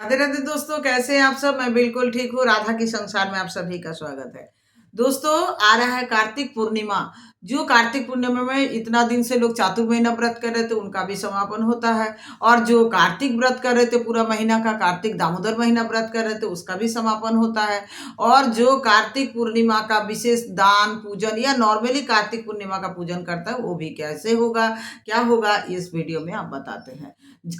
राधे राधे दोस्तों, कैसे हैं आप सब। मैं बिल्कुल ठीक हूँ। राधा की संसार में आप सभी का स्वागत है। दोस्तों, आ रहा है कार्तिक पूर्णिमा। जो कार्तिक पूर्णिमा में इतना दिन से लोग चातुर्मास्य व्रत कर रहे थे, उनका भी समापन होता है। और जो कार्तिक व्रत कर रहे थे पूरा महीना का, कार्तिक दामोदर महीना व्रत कर रहे थे, उसका भी समापन होता है। और जो कार्तिक पूर्णिमा का विशेष दान पूजन या नॉर्मली कार्तिक पूर्णिमा का पूजन करता है, वो भी कैसे होगा, क्या होगा, इस वीडियो में आप बताते हैं।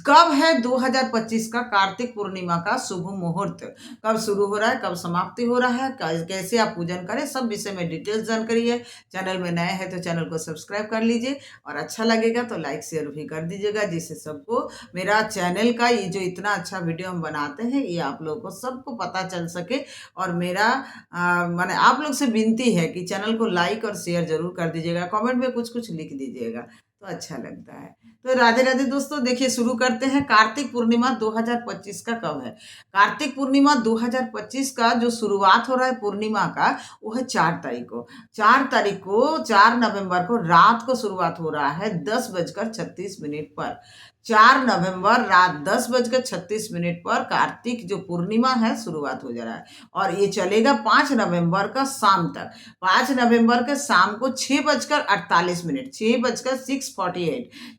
कब है 2025 का कार्तिक पूर्णिमा का शुभ मुहूर्त, कब शुरू हो रहा है, कब समाप्ति हो रहा है, कैसे आप पूजन करें, सब विषय में डिटेल्स जानकारी है। चैनल में नए हैं तो चैनल को सब्सक्राइब कर लीजिए और अच्छा लगेगा तो लाइक शेयर भी कर दीजिएगा, जिससे सबको मेरा चैनल का ये जो इतना अच्छा वीडियो हम बनाते हैं, ये आप लोगों को सबको पता चल सके। और मेरा माने आप लोग से विनती है कि चैनल को लाइक और शेयर जरूर कर दीजिएगा, कमेंट में कुछ कुछ लिख दीजिएगा तो अच्छा लगता है। तो राधे राधे दोस्तों, देखिए शुरू करते हैं। कार्तिक पूर्णिमा 2025 का कब है। कार्तिक पूर्णिमा 2025 का जो शुरुआत हो रहा है पूर्णिमा का, वो है 4 तारीख को। 4 तारीख को, 4 नवंबर को रात को शुरुआत हो रहा है 10:36 पर। 4 नवंबर रात 10:36 पर कार्तिक जो पूर्णिमा है शुरुआत हो जा रहा है। और ये चलेगा 5 नवंबर का शाम तक। 5 नवंबर के शाम को 6:48,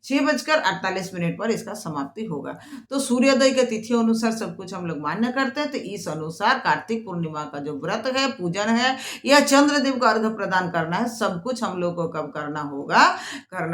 6:48 पर इसका समाप्ति होगा। तो सूर्योदय के तिथि अनुसार सब कुछ हम लोग मान्य करते हैं। तो इस अनुसार कार्तिक पूर्णिमा का जो व्रत है, पूजन है, या चंद्रदेव को अर्घ्य प्रदान करना है, सब कुछ हम लोग को कब करना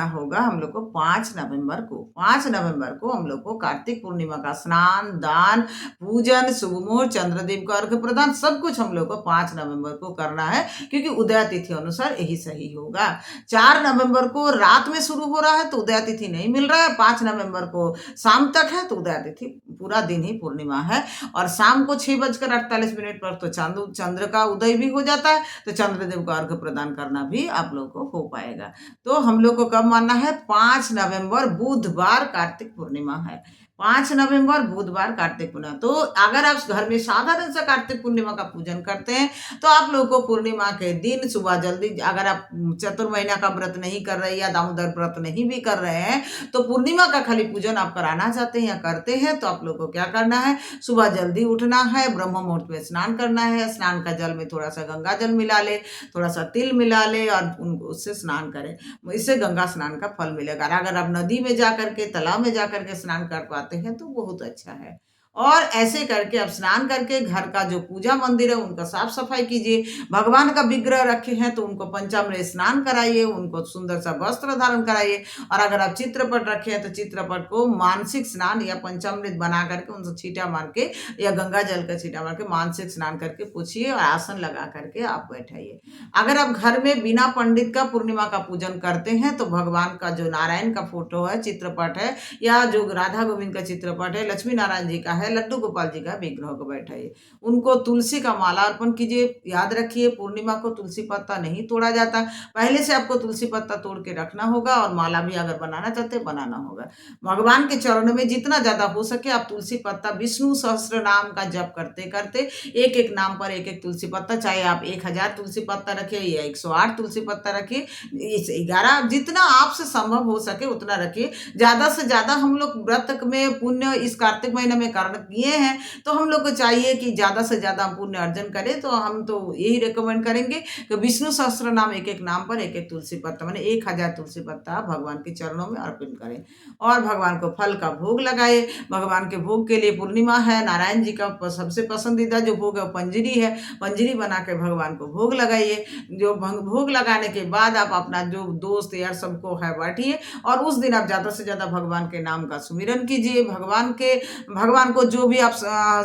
होगा हम लोग को 5 नवंबर को। 5 नवंबर को हम लोग को कार्तिक पूर्णिमा का स्नान, दान, पूजन, शुभ मुहूर्त, चंद्रदेव को अर्घ्य प्रदान, सब कुछ हम लोग को 5 नवंबर को करना है, क्योंकि उदय तिथि अनुसार यही सही होगा। 4 नवंबर को रात में शुरू हो रहा है तो उदय तिथि नहीं मिल रहा है। 5 नवंबर को शाम तक है तो उदय तिथि पूरा दिन ही पूर्णिमा है। और शाम को 6:48 पर तो चंद्र का उदय भी हो जाता है, तो चंद्रदेव को अर्घ्य प्रदान करना भी आप लोग को हो पाएगा। तो हम लोग को कब मानना है, 5 नवंबर बुधवार कार्तिक पूर्णिमा है। 5 नवंबर बुधवार कार्तिक पूर्णिमा। तो अगर आप घर में साधारण सा कार्तिक पूर्णिमा का पूजन करते हैं, तो आप लोगों को पूर्णिमा के दिन सुबह जल्दी, अगर आप चतुर्महीना का व्रत नहीं कर रहे या दामोदर व्रत नहीं भी कर रहे हैं, तो पूर्णिमा का खाली पूजन आप कराना चाहते हैं या करते हैं, तो आप लोग को क्या करना है, सुबह जल्दी उठना है, ब्रह्म मुहूर्त में स्नान करना है। स्नान का जल में थोड़ा सा गंगा जल मिला ले, थोड़ा सा तिल मिला ले और उससे स्नान करें। इससे गंगा स्नान का फल मिलेगा। अगर आप नदी में जा करके, तालाब में जा करके स्नान कर पाते हैं तो बहुत अच्छा है। और ऐसे करके आप स्नान करके घर का जो पूजा मंदिर है उनका साफ सफाई कीजिए। भगवान का विग्रह रखे हैं तो उनको पंचामृत स्नान कराइए, उनको सुंदर सा वस्त्र धारण कराइए। और अगर आप चित्रपट रखे हैं तो चित्रपट को मानसिक स्नान या पंचामृत बना करके उनसे छींटा मार के या गंगा जल का छींटा मार के मानसिक स्नान करके पूछिए और आसन लगा करके आप बैठाइए। अगर आप घर में बिना पंडित का पूर्णिमा का पूजन करते हैं, तो भगवान का जो नारायण का फोटो है, चित्रपट है, या जो राधा गोविंद का चित्रपट है, लक्ष्मी नारायण जी का है, लड्डू गोपाल जी का विग्रह को बैठाइए। उनको तुलसी का माला अर्पण कीजिए। याद रखिए, पूर्णिमा को तुलसी पत्ता नहीं तोड़ा जाता। पहले से आपको तुलसी पत्ता तोड़ के रखना होगा और माला भी अगर बनाना चाहते हैं बनाना होगा। भगवान के चरणों में जितना ज्यादा हो सके आप तुलसी पत्ता, विष्णु सहस्त्र नाम का जप करते करते एक एक नाम पर एक एक तुलसी पत्ता, चाहे आप 1000 तुलसी पत्ता रखिए या 108 तुलसी पत्ता रखिए, इस 11 जितना आपसे संभव हो सके उतना रखिए। ज्यादा से ज्यादा हम लोग व्रत में पुण्य इस कार्तिक महीने में कारण किए हैं, तो हम लोग को चाहिए कि ज्यादा से ज्यादा पुण्य अर्जन करें। तो हम तो यही रिकमेंड करेंगे कि विष्णु सहस्त्र नाम एक एक नाम पर एक एक तुलसी पत्ता, माने 1000 तुलसी पत्ता भगवान के चरणों में अर्पित करें और भगवान को फल का भोग लगाए। भगवान के भोग के लिए पूर्णिमा है, नारायण जी का सबसे पसंदीदा जो भोग है पंजरी है, पंजरी बना के भगवान को भोग लगाइए। जो भोग लगाने के बाद आप अपना जो दोस्त यार सबको है बांटिए और उस दिन आप ज्यादा से ज्यादा भगवान के नाम का सुमिरन कीजिए। भगवान को जो भी आप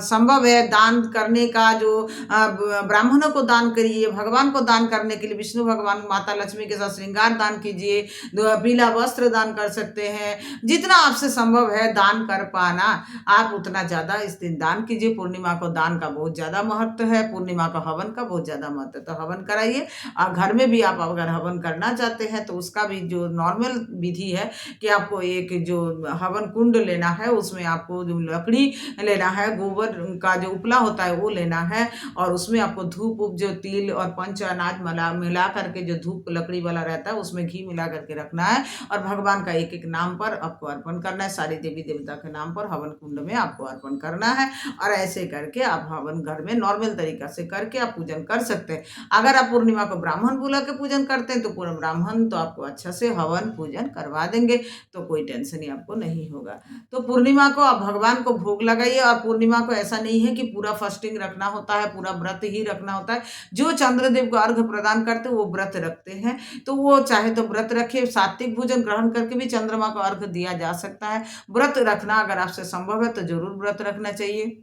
संभव है दान करने का, जो ब्राह्मणों को दान करिए। भगवान को दान करने के लिए विष्णु भगवान माता लक्ष्मी के साथ श्रृंगार दान कीजिए, पीला वस्त्र दान कर सकते हैं। जितना आपसे संभव है दान कर पाना, आप उतना ज्यादा इस दिन दान कीजिए। पूर्णिमा को दान का बहुत ज्यादा महत्व है, पूर्णिमा का हवन का बहुत ज्यादा महत्व है, तो हवन कराइए। और घर में भी आप अगर हवन करना चाहते हैं तो उसका भी जो नॉर्मल विधि है कि आपको एक जो हवन कुंड लेना है, उसमें आपको जो लकड़ी लेना है, गोबर का जो उपला होता है वो लेना है, और उसमें आपको धूप उप जो तिल और पंच अनाज मिला करके जो धूप लकड़ी वाला रहता है उसमें घी मिला करके रखना है, और भगवान का एक एक नाम पर आपको अर्पण करना है, सारी देवी देवता के नाम पर हवन कुंड में आपको अर्पण करना है। और ऐसे करके आप हवन घर में नॉर्मल तरीका से करके आप पूजन कर सकते हैं। अगर आप पूर्णिमा को ब्राह्मण बुला के पूजन करते हैं तो पूरा ब्राह्मण तो आपको अच्छा से हवन पूजन करवा देंगे, तो कोई टेंशन ही आपको नहीं होगा। तो पूर्णिमा को आप भगवान को भोग लगाइए, और पूर्णिमा को ऐसा नहीं है कि पूरा फास्टिंग रखना होता है, पूरा व्रत ही रखना होता है। जो चंद्रदेव को अर्घ प्रदान करते हैं वो व्रत रखते हैं, तो वो चाहे तो व्रत रखे, सात्विक भोजन ग्रहण करके भी चंद्रमा को अर्घ दिया जा सकता है। व्रत रखना अगर आपसे संभव है तो जरूर व्रत रखना चाहिए।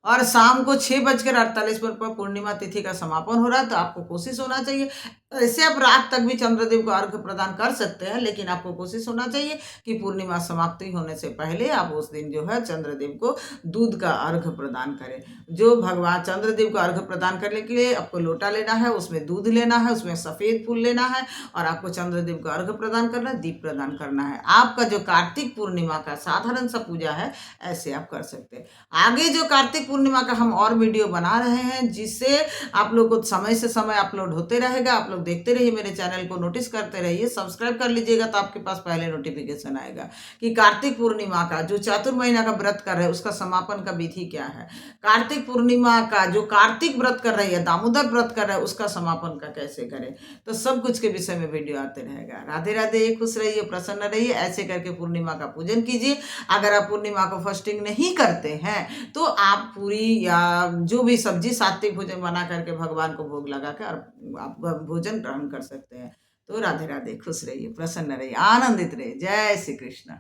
और शाम को 6:48 पर पूर्णिमा तिथि का समापन हो रहा है, तो आपको कोशिश होना चाहिए, ऐसे आप रात तक भी चंद्रदेव को अर्घ प्रदान कर सकते हैं, लेकिन आपको कोशिश होना चाहिए कि पूर्णिमा समाप्ति होने से पहले आप उस दिन जो है चंद्रदेव को दूध का अर्घ प्रदान करें। जो भगवान चंद्रदेव को अर्घ प्रदान करने के लिए आपको लोटा लेना है, उसमें दूध लेना है, उसमें सफेद फूल लेना है, और आपको चंद्रदेव को अर्घ प्रदान करना है, दीप प्रदान करना है। आपका जो कार्तिक पूर्णिमा का साधारण सा पूजा है, ऐसे आप कर सकते हैं। आगे जो कार्तिक पूर्णिमा का हम और वीडियो बना रहे हैं, जिससे आप लोग को समय से समय अपलोड होते रहेगा। आप लोग देखते रहिए, मेरे चैनल को नोटिस करते रहिए, सब्सक्राइब कर लीजिएगा, तो आपके पास पहले नोटिफिकेशन आएगा कि कार्तिक पूर्णिमा का जो चातुर्मास का व्रत कर रहे हैं उसका समापन का विधि क्या है। कार्तिक पूर्णिमा का जो कार्तिक व्रत कर रही है, दामोदर व्रत कर रहा है, उसका समापन का कैसे करें, तो सब कुछ के विषय में वीडियो आते रहेगा। राधे राधे, खुश रहिए, प्रसन्न रहिए। ऐसे करके पूर्णिमा का पूजन कीजिए। अगर आप पूर्णिमा को फास्टिंग नहीं करते हैं तो आप पूरी या जो भी सब्जी सात्विक भोजन बना करके भगवान को भोग लगा कर आप भोजन ग्रहण कर सकते हैं। तो राधे राधे, खुश रहिए, प्रसन्न रहिए, आनंदित रहिए। जय श्री कृष्ण।